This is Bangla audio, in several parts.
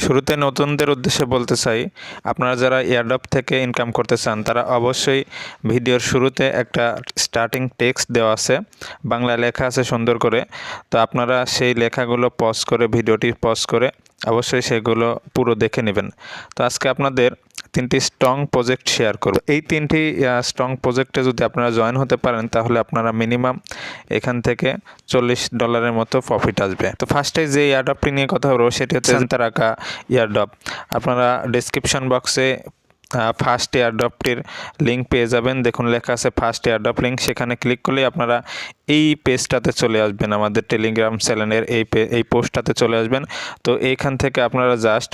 শুরুতে নতুনদের উদ্দেশ্যে বলতে চাই, আপনারা যারা এয়ারড্রপ থেকে ইনকাম করতে চান তারা অবশ্যই ভিডিওর শুরুতে একটা স্টার্টিং টেক্সট দেওয়া আছে, বাংলা লেখা আছে সুন্দর করে। তো আপনারা সেই লেখাগুলো পজ করে, ভিডিওটি পজ করে অবশ্যই সেগুলো পুরো দেখে নেবেন। তো আজকে আপনাদের 3টি স্ট্রং প্রজেক্ট শেয়ার করব। এই 3টি স্ট্রং প্রজেক্টে যদি আপনারা জয়েন হতে পারেন তাহলে আপনারা মিনিমাম এখান থেকে $40 মতো প্রফিট আসবে। তো ফার্স্টে যে এয়ারড্রপটি নিয়ে কথা বলবো সেটি হচ্ছে রাকা এয়ারড্রপ। আপনারা ডেসক্রিপশন বক্সে ফার্স্ট এয়ারড্রপটির লিঙ্ক পেয়ে যাবেন। দেখুন লেখা আছে ফার্স্ট এয়ারড্রপ লিঙ্ক, সেখানে ক্লিক করলেই আপনারা এই পেজটাতে চলে আসবেন, আমাদের টেলিগ্রাম চ্যানেলের এই পোস্টটাতে চলে আসবেন। তো এইখান থেকে আপনারা জাস্ট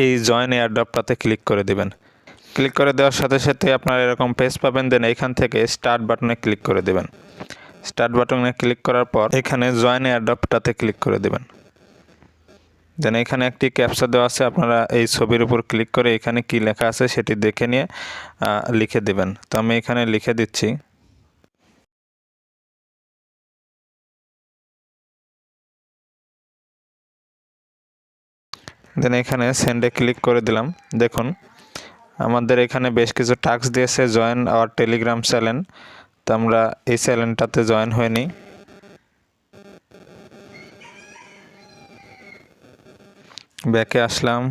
এই জয়েন এয়ারড্রপটাতে ক্লিক করে দেবেন। ক্লিক করে দেওয়ার সাথে সাথে আপনারা এরকম পেজ পাবেন। দেন এইখান থেকে স্টার্ট বাটনে ক্লিক করে দেবেন। স্টার্ট বাটনে ক্লিক করার পর এখানে জয়েন এয়ারড্রপটাতে ক্লিক করে দেবেন। দেন এখানে একটি ক্যাপচা দেওয়া আছে, আপনারা এই ছবির উপর ক্লিক করে এখানে কি লেখা আছে সেটি দেখে নিয়ে লিখে দেবেন। তো আমি এখানে লিখে দিচ্ছি। দেন এখানে সেন্ডে ক্লিক করে দিলাম। দেখুন আমাদের এখানে বেশ কিছু টাস্ক দিয়েছে, জয়েন আওয়ার টেলিগ্রাম চ্যানেল। তো আমরা এই চ্যানেলটাতে জয়েন হয়ে নিই। ব্যাকে আসলাম,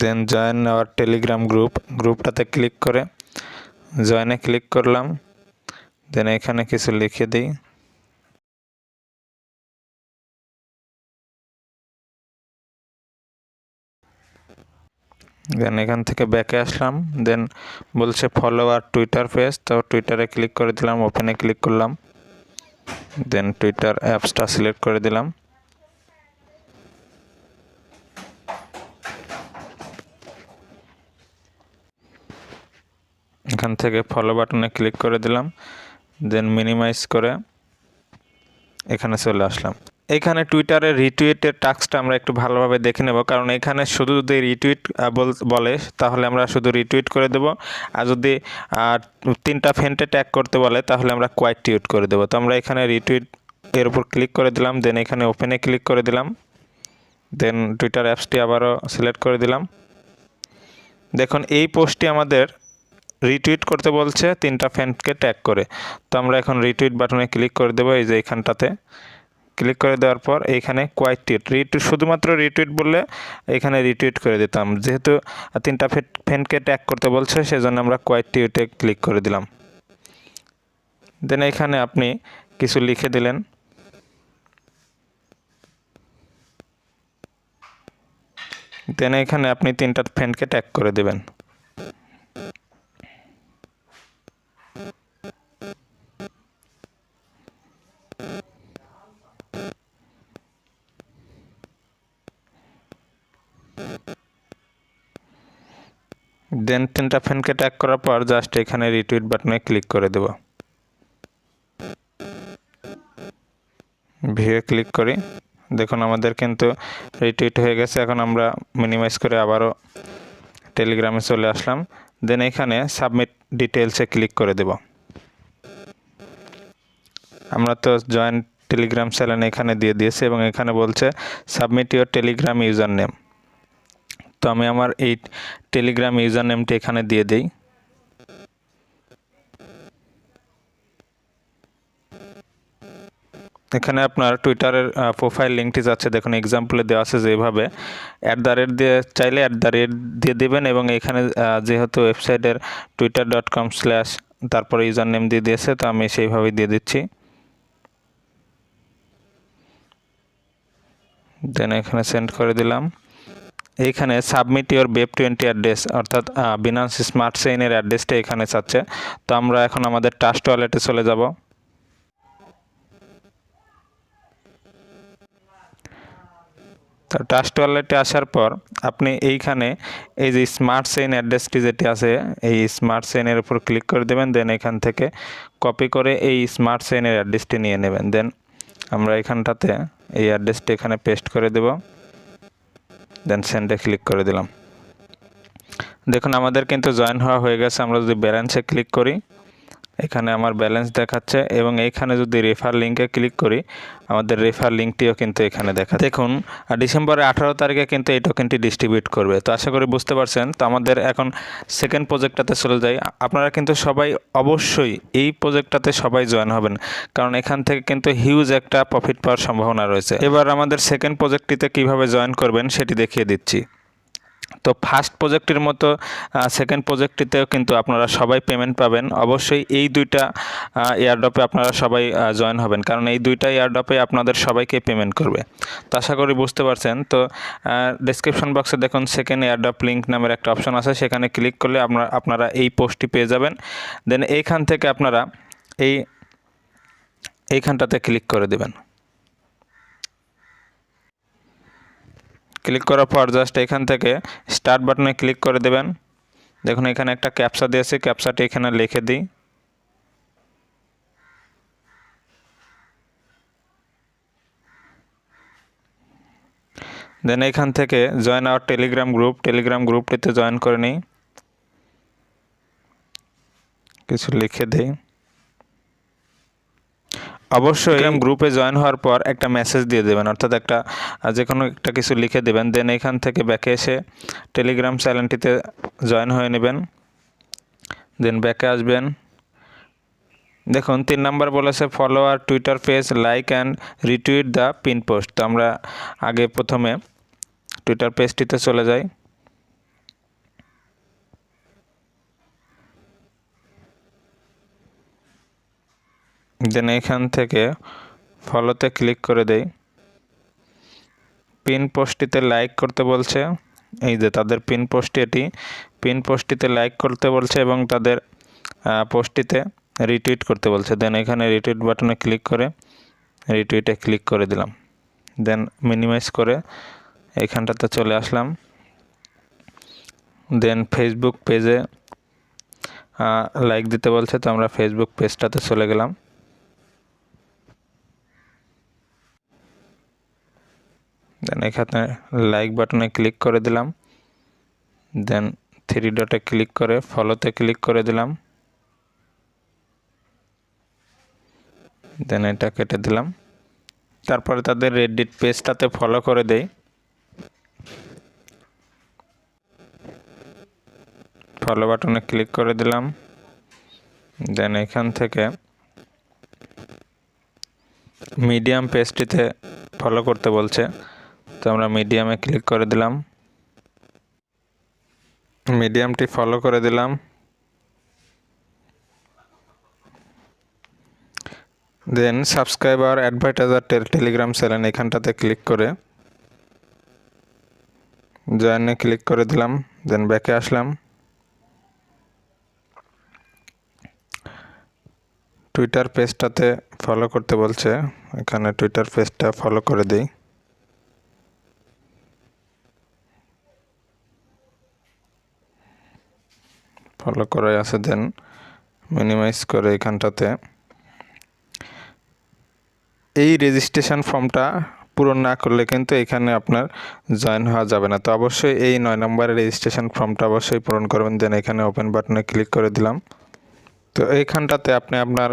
দেন জয়েন আওয়ার টেলিগ্রাম গ্রুপটাতে ক্লিক করে জয়েনে ক্লিক করলাম। দেন এখানে কিছু লিখে দিই। দেন এখান থেকে ব্যাকে আসলাম। দেন বলছে ফলো আর টুইটার পেজ, তো টুইটারে ক্লিক করে দিলাম, ওপেনে ক্লিক করলাম। দেন টুইটার অ্যাপসটা সিলেক্ট করে দিলাম। এখান থেকে ফলো বাটনে ক্লিক করে দিলাম। দেন মিনিমাইজ করে এখানে চলে আসলাম। এখানে টুইটারের রিটুইটের টাস্কটা আমরা একটু ভালোভাবে দেখে নেব, কারণ এখানে শুধু যদি রিটুইট বলে তাহলে আমরা শুধু রিটুইট করে দেব, আর যদি 3টা ফ্রেন্ডে ট্যাগ করতে বলে তাহলে আমরা কোয়াইট টুইট করে দেব। তো আমরা এখানে রিটুইট এর উপর ক্লিক করে দিলাম। দেন এখানে ওপেনে ক্লিক করে দিলাম। দেন টুইটার অ্যাপসটি আবারও সিলেক্ট করে দিলাম। দেখুন এই পোস্টটি আমাদের রিটুইট করতে বলছে 3টা ফ্রেন্ডকে ট্যাগ করে। তো আমরা এখন রিটুইট বাটনে ক্লিক করে দেবো। এই যে এখানটাতে ক্লিক করে দেওয়ার পর এইখানে কোয়াইট টুইট শুধুমাত্র রিটুইট বললে এখানে রিটুইট করে দিতাম, যেহেতু 3টা ফ্রেন্ডকে ট্যাগ করতে বলছে সেজন্য আমরা কোয়াইট টুইটে ক্লিক করে দিলাম। দেন এখানে আপনি কিছু লিখে দিলেন। দেন এখানে আপনি 3টা ফ্রেন্ডকে ট্যাগ করে দেবেন। দেন 3টা ফ্রেন্ডকে ট্যাগ করার পর জাস্ট এখানে রিটুইট বাটনে ক্লিক করে দেব। ভিউয়ে ক্লিক করি। দেখুন আমাদের কিন্তু রিটুইট হয়ে গেছে। এখন আমরা মিনিমাইজ করে আবারও টেলিগ্রামে চলে আসলাম। দেন এখানে সাবমিট ডিটেলসে ক্লিক করে দেব। আমরা তো জয়েন টেলিগ্রাম চ্যানেল এখানে দিয়ে দিয়েছি এবং এখানে বলছে submit your Telegram user name. তো আমি আমার এই টেলিগ্রাম ইউজার নেমটি এখানে দিয়ে দিই। এখানে আপনার টুইটারের প্রোফাইল লিঙ্কটি যাচ্ছে, দেখুন এক্সাম্পলে দেওয়া আছে যেভাবে @ দিয়ে চাইলে @ দিয়ে দেবেন, এবং এখানে যেহেতু ওয়েবসাইটের twitter.com/ তারপরে ইউজার নেম দিয়ে দিয়েছে, তো আমি সেইভাবেই দিয়ে দিচ্ছি। দেন এখানে সেন্ড করে দিলাম। এইখানে সাবমিট ইউর BEP20 অ্যাড্রেস, অর্থাৎ বিনান্স স্মার্ট চেইনের অ্যাড্রেসটা এখানে চাচ্ছে। তো আমরা এখন আমাদের ট্রাস্ট ওয়ালেটে চলে যাব। তো ট্রাস্ট ওয়ালেটে আসার পর আপনি এইখানে এই যে স্মার্ট চেইন অ্যাড্রেসটি যেটি আছে এই স্মার্ট চেইনের উপর ক্লিক করে দেবেন। দেন এখান থেকে কপি করে এই স্মার্ট চেইনের অ্যাড্রেসটি নিয়ে নেবেন। দেন আমরা এখানটাতে এই অ্যাড্রেসটি এখানে পেস্ট করে দেব। দেন সেন্ডে ক্লিক করে দিলাম। দেখুন আমাদের কিন্তু জয়েন হওয়া হয়ে গেছে। আমরা যদি ব্যালেন্সে ক্লিক করি এখানে আমার ব্যালেন্স দেখাচ্ছে এবং এইখানে যদি রেফার লিঙ্কে ক্লিক করি আমাদের রেফার লিঙ্কটিও কিন্তু এখানে দেখাচ্ছে। দেখুন ডিসেম্বরের 18 তারিখে কিন্তু এই টোকেনটি ডিস্ট্রিবিউট করবে। তো আশা করি বুঝতে পারছেন। তো আমাদের এখন সেকেন্ড প্রজেক্টটাতে চলে যাই। আপনারা কিন্তু সবাই অবশ্যই এই প্রজেক্টটাতে সবাই জয়েন হবেন, কারণ এখান থেকে কিন্তু হিউজ একটা প্রফিট পাওয়ার সম্ভাবনা রয়েছে। এবার আমাদের সেকেন্ড প্রজেক্টটিতে কিভাবে জয়েন করবেন সেটি দেখিয়ে দিচ্ছি। তো ফার্স্ট প্রজেক্টের মতো সেকেন্ড প্রজেক্টটিতেও কিন্তু আপনারা সবাই পেমেন্ট পাবেন। অবশ্যই এই দুইটা এয়ারড্রপে আপনারা সবাই জয়েন হবেন, কারণ এই দুইটা এয়ারড্রপে আপনাদের সবাইকে পেমেন্ট করবে। তো আশা করি বুঝতে পারছেন। তো ডেসক্রিপশন বক্সে দেখুন সেকেন্ড এয়ারড্রপ লিঙ্ক নামের একটা অপশন আছে, সেখানে ক্লিক করলে আপনারা এই পোস্টটি পেয়ে যাবেন। দেন এইখান থেকে আপনারা এইখানটাতে ক্লিক করে দেবেন। ক্লিক করার পর জাস্ট এখান থেকে স্টার্ট বাটনে ক্লিক করে দেবেন। দেখুন এখানে একটা ক্যাপচা দিয়েছে, ক্যাপচাটি এখানে লিখে দিই। দেন এখান থেকে জয়েন আওয়ার টেলিগ্রাম গ্রুপটিতে জয়েন করে নিই, কিছু লিখে দিই। অবশ্যই গ্রুপে জয়েন হওয়ার পর একটা মেসেজ দিয়ে দেবেন, অর্থাৎ একটা যে কোনো একটা কিছু লিখে দেবেন। দেন এখান থেকে ব্যাকে এসে টেলিগ্রাম চ্যানেলটিতে জয়েন হয়ে নেবেন। দেন ব্যাকে আসবেন। দেখুন 3 নাম্বার বলেছে follow our Twitter page, like and retweet the pin post. তো আমরা আগে প্রথমে টুইটার পেজটিতে চলে যাই। দেন এখান থেকে ফলোতে ক্লিক করে দেই। পিন পোস্টটিতে লাইক করতে বলছে, এই যে তাদের পিন পোস্টটি, এটি পিন পোস্টটিতে লাইক করতে বলছে এবং তাদের পোস্টটিতে রিটুইট করতে বলছে। দেন এখানে রিটুইট বাটনে ক্লিক করে রিটুইটে ক্লিক করে দিলাম। দেন মিনিমাইজ করে এইখানটাতে চলে আসলাম। দেন ফেসবুক পেজে লাইক দিতে বলছে, তো আমরা ফেসবুক পেজটাতে চলে গেলাম। দেন এখানে লাইক বাটনে ক্লিক করে দিলাম। দেন 3 ডটে ক্লিক করে ফলোতে ক্লিক করে দিলাম। দেন এটা কেটে দিলাম। তারপরে তাদের রেডিট পেজটাতে ফলো করে দেই। ফলো বাটনে ক্লিক করে দিলাম। দেন এখান থেকে মিডিয়াম পেজটিতে ফলো করতে বলছে, তো আমরা মিডিয়ামে ক্লিক করে দিলাম। মিডিয়ামটি ফলো করে দিলাম। দেন সাবস্ক্রাইব আর অ্যাডভার্টাইজার টেলিগ্রাম চ্যানেল, এখানটাতে ক্লিক করে জয়েনে ক্লিক করে দিলাম। দেন ব্যাকে আসলাম। টুইটার পেজটাতে ফলো করতে বলছে, এখানে টুইটার পেজটা ফলো করে দিই। ফলো করে আছে। দেন মিনিমাইজ করে এখানটাতে এই রেজিস্ট্রেশন ফর্মটা পূরণ না করলে কিন্তু এখানে আপনার জয়েন হওয়া যাবে না। তো অবশ্যই এই 9 নম্বরের রেজিস্ট্রেশন ফর্মটা অবশ্যই পূরণ করবেন। দেন এখানে ওপেন বাটনে ক্লিক করে দিলাম। তো এইখানটাতে আপনি আপনার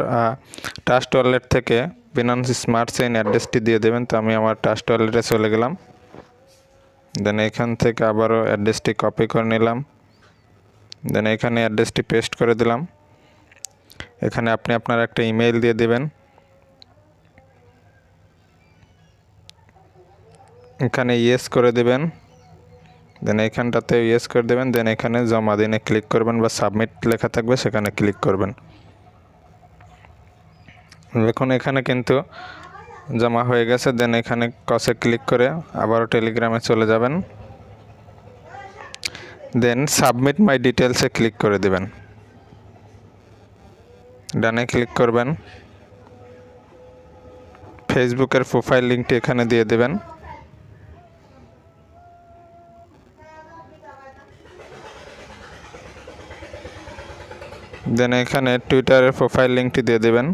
ট্রাস্ট ওয়ালেট থেকে বিনান্স স্মার্ট চেইন অ্যাড্রেসটি দিয়ে দেবেন। তো আমি আমার ট্রাস্ট ওয়ালেটে চলে গেলাম। দেন এখান থেকে আবারও অ্যাড্রেসটি কপি করে নিলাম। দেন এখানে অ্যাড্রেসটি পেস্ট করে দিলাম। এখানে আপনি আপনার একটা ইমেল দিয়ে দেবেন। এখানে ইয়েস করে দেবেন। দেন এখানটাতে ইয়েস করে দেবেন। দেন এখানে জমা দিনে ক্লিক করবেন বা সাবমিট লেখা থাকবে সেখানে ক্লিক করবেন। দেখুন এখানে কিন্তু জমা হয়ে গেছে। দেন এখানে কসে ক্লিক করে আবারও টেলিগ্রামে চলে যাবেন। দেন সাবমিট মাই ডিটেলসে ক্লিক করে দেবেন। ডানে ক্লিক করবেন। ফেসবুকের প্রোফাইল লিঙ্কটি এখানে দিয়ে দেবেন। দেন এখানে টুইটারের প্রোফাইল লিঙ্কটি দিয়ে দেবেন।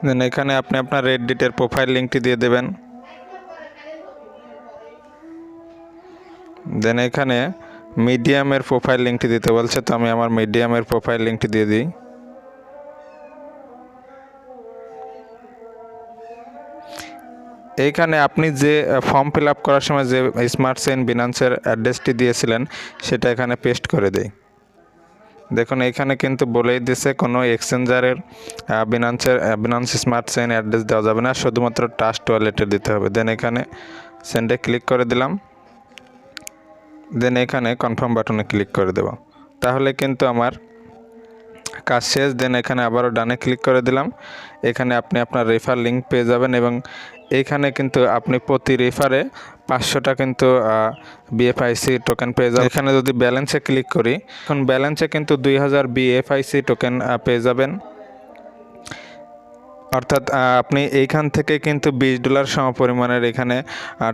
দেন এখানে আপনি আপনার রেডডিটের প্রোফাইল লিঙ্কটি দিয়ে দেবেন। দেন এখানে মিডিয়ামের প্রোফাইল লিঙ্কটি দিতে বলছে, তো আমি আমার মিডিয়ামের প্রোফাইল লিঙ্কটি দিয়ে দিই। এইখানে আপনি যে ফর্ম ফিল আপ করার সময় যে স্মার্ট চেইন বিনান্সের অ্যাড্রেসটি দিয়েছিলেন সেটা এখানে পেস্ট করে দেই। দেখুন এইখানে কিন্তু বলেই দিছে কোনো এক্সচেঞ্জারের বিনান্স স্মার্ট চেইন অ্যাড্রেস দেওয়া যাবে না, শুধুমাত্র ট্রাস্ট ওয়ালেটে দিতে হবে। দেন এখানে সেন্ডে ক্লিক করে দিলাম। দেন এখানে কনফার্ম বাটনে ক্লিক করে দেব, তাহলে কিন্তু আমার কাজ শেষ। দেন এখানে আবারও ডানে ক্লিক করে দিলাম। এখানে আপনি আপনার রেফার লিঙ্ক পেয়ে যাবেন এবং এইখানে কিন্তু আপনি প্রতি রেফারে 500টা কিন্তু BFIC টোকেন পেয়ে যাবেন। এখানে যদি ব্যালেন্সে ক্লিক করি, এখন ব্যালেন্সে কিন্তু 2000 BFIC টোকেন পেয়ে যাবেন। অর্থাৎ আপনি এইখান থেকে কিন্তু $20 সমপরিমাণের এখানে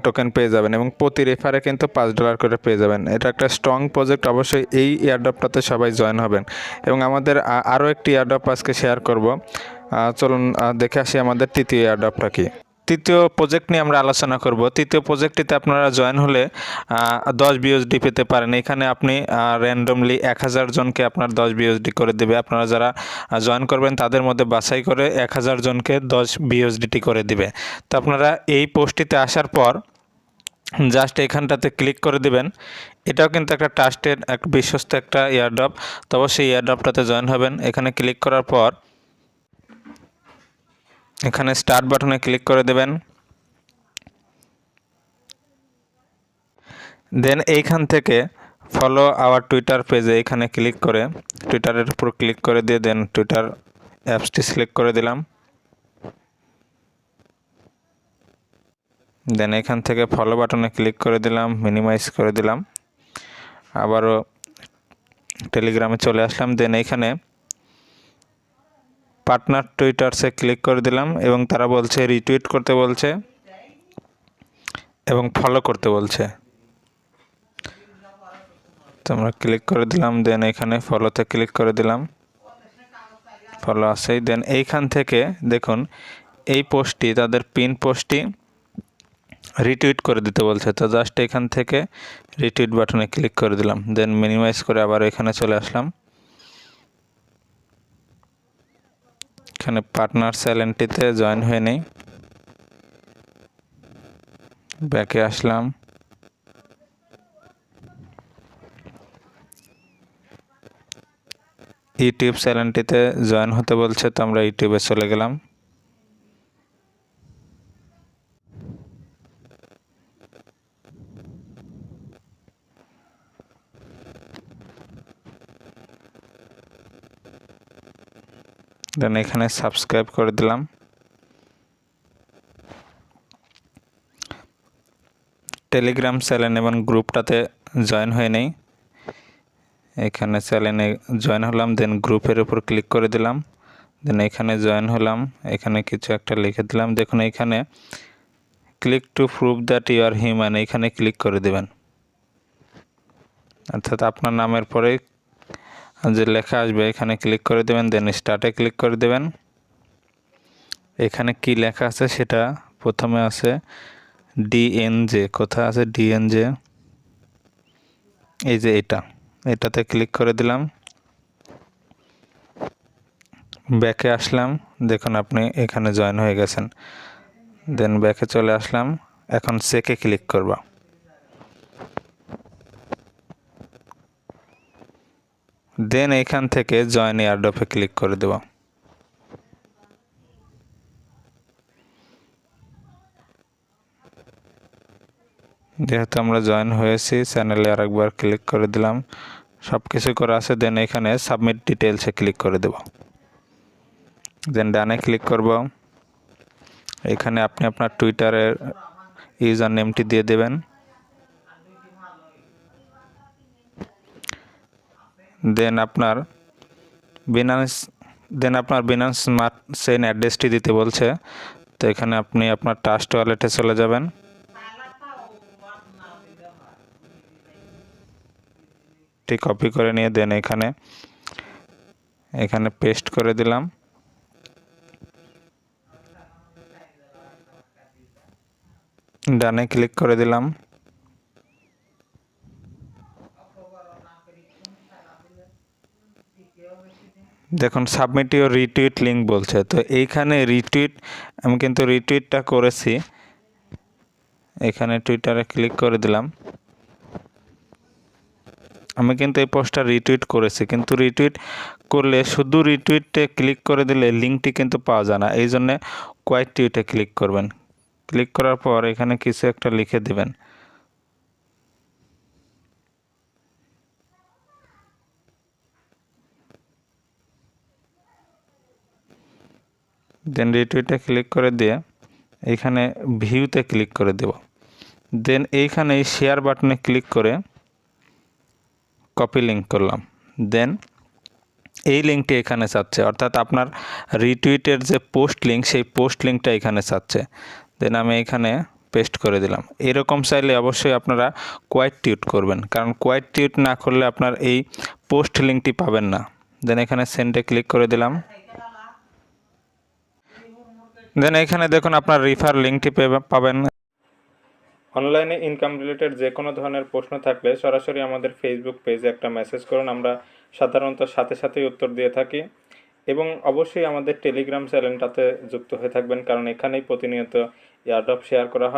টোকেন পেয়ে যাবেন এবং প্রতি রেফারে কিন্তু $5 করে পেয়ে যাবেন। এটা একটা স্ট্রং প্রজেক্ট, অবশ্যই এই এয়ারড্রপটাতে সবাই জয়েন হবেন। এবং আমাদের আরও একটি এয়ারড্রপ আজকে শেয়ার করব। চলুন দেখে আসি আমাদের তৃতীয় এয়ারড্রপটা কি। তৃতীয় প্রজেক্ট নিয়ে আমরা আলোচনা করব। তৃতীয় প্রজেক্টটিতে আপনারা জয়েন হলে 10 BUSD পেতে পারেন। এখানে আপনি র্যান্ডমলি 1000 জনকে আপনার 10 BUSD করে দেবে। আপনারা যারা জয়েন করবেন তাদের মধ্যে বাছাই করে 1000 জনকে 10 BUSDT করে দিবে। তো আপনারা এই পোস্টটিতে আসার পর জাস্ট এখানটাতে ক্লিক করে দিবেন। এটাও কিন্তু একটা ট্রাস্টেড এক বিশ্বস্ত একটা এয়ারড্রপ, তো অবশ্যই এয়ারড্রপটাতে জয়েন হবেন। এখানে ক্লিক করার পর এখানে স্টার্ট বাটনে ক্লিক করে দেবেন। দেন এইখান থেকে ফলো আওয়ার টুইটার পেজে এখানে ক্লিক করে টুইটারের উপর ক্লিক করে দিয়ে দেন টুইটার অ্যাপসটি সিলেক্ট করে দিলাম। দেন এখান থেকে ফলো বাটনে ক্লিক করে দিলাম, মিনিমাইজ করে দিলাম। আবারও টেলিগ্রামে চলে আসলাম। দেন এইখানে পার্টনার টুইটারসে ক্লিক করে দিলাম এবং তারা বলছে রিটুইট করতে বলছে এবং ফলো করতে বলছে। তো আমরা ক্লিক করে দিলাম। দেন এখানে ফলোতে ক্লিক করে দিলাম, ফলো আসেই। দেন এইখান থেকে দেখুন এই পোস্টটি, তাদের পিন পোস্টটি রিটুইট করে দিতে বলছে। তো জাস্ট এখান থেকে রিটুইট বাটনে ক্লিক করে দিলাম। দেন মিনিমাইজ করে আবার এখানে চলে আসলাম। এখানে পার্টনার চ্যানেলটিতে জয়েন হয়ে নেই, ব্যাকে আসলাম। ইউটিউব চ্যানেলটিতে জয়েন হতে বলছে, তো আমরা ইউটিউবে চলে গেলাম। দেন এখানে সাবস্ক্রাইব করে দিলাম। টেলিগ্রাম চ্যানেল এবং গ্রুপটাতে জয়েন হয়ে নেই, এখানে চ্যানেলে জয়েন হলাম। দেন গ্রুপের উপর ক্লিক করে দিলাম। দেন এখানে জয়েন হলাম, এখানে কিছু একটা লিখে দিলাম। দেখুন এখানে click to prove that you are human, এখানে ক্লিক করে দেবেন। অর্থাৎ আপনার নামের পরে যে লেখা আসবে এখানে ক্লিক করে দেবেন। দেন স্টার্টে ক্লিক করে দেবেন। এখানে কি লেখা আছে সেটা প্রথমে আছে ডিএনজে, কোথায় আছে ডিএনজে, এই যে এটাতে ক্লিক করে দিলাম। ব্যাকে আসলাম, দেখুন আপনি এখানে জয়েন হয়ে গেছেন। দেন ব্যাকে চলে আসলাম, এখন চেকে ক্লিক করব। দেন এখান থেকে জয়েন এয়ারড্রপে ক্লিক করে দেব। যেহেতু আমরা জয়েন হয়েছি, চ্যানেলে আরেকবার ক্লিক করে দিলাম, সব কিছু করা আছে। দেন এখানে সাবমিট ডিটেলসে ক্লিক করে দেব। দেন ডানে ক্লিক করব। এখানে আপনি আপনার টুইটারের ইউজার নেমটি দিয়ে দেবেন। দেন আপনার বিনান্স স্মার্ট চেইন অ্যাড্রেসটি দিতে বলছে, তো এখানে আপনি আপনার ট্রাস্ট ওয়ালেটে চলে যাবেন। ঠিক কপি করে নিয়ে দেন এখানে পেস্ট করে দিলাম। ডানে ক্লিক করে দিলাম। দেখুন সাবমিট ইউর রিটুইট লিঙ্ক বলছে, তো এইখানে রিটুইট আমি কিন্তু রিটুইটটা করেছি। এখানে টুইটারে ক্লিক করে দিলাম। আমি কিন্তু এই পোস্টটা রিটুইট করেছি, কিন্তু রিটুইট করলে শুধু রিটুইটে ক্লিক করে দিলে লিঙ্কটি কিন্তু পাওয়া যায় না। এই জন্যে কোয়াইট টুইটে ক্লিক করবেন। ক্লিক করার পর এখানে কিছু একটা লিখে দেবেন। দেন রিটুইটে ক্লিক করে দিয়ে এইখানে ভিউতে ক্লিক করে দেব। দেন এইখানে শেয়ার বাটনে ক্লিক করে কপি লিঙ্ক করলাম। দেন এই লিঙ্কটি এখানে চাচ্ছে, অর্থাৎ আপনার রিটুইটের যে পোস্ট লিঙ্ক সেই পোস্ট লিঙ্কটা এখানে চাচ্ছে। দেন আমি এখানে পেস্ট করে দিলাম। এরকম চাইলে অবশ্যই আপনারা কোয়াইট টুইট করবেন, কারণ কোয়াইট টুইট না করলে আপনার এই পোস্ট লিঙ্কটি পাবেন না। দেন এখানে সেন্ডে ক্লিক করে দিলাম। দেন এখানে দেখুন আপনার রিফার লিঙ্কটি পাবেন। অনলাইনে ইনকাম রিলেটেড যে কোনো ধরনের প্রশ্ন থাকলে সরাসরি আমাদের ফেসবুক পেজে একটা মেসেজ করুন, আমরা সাধারণত সাথে সাথেই উত্তর দিয়ে থাকি। এবং অবশ্যই আমাদের টেলিগ্রাম চ্যানেলটাতে যুক্ত হয়ে থাকবেন, কারণ এখানেই প্রতিনিয়ত এয়ারড্রপ শেয়ার করা হয়।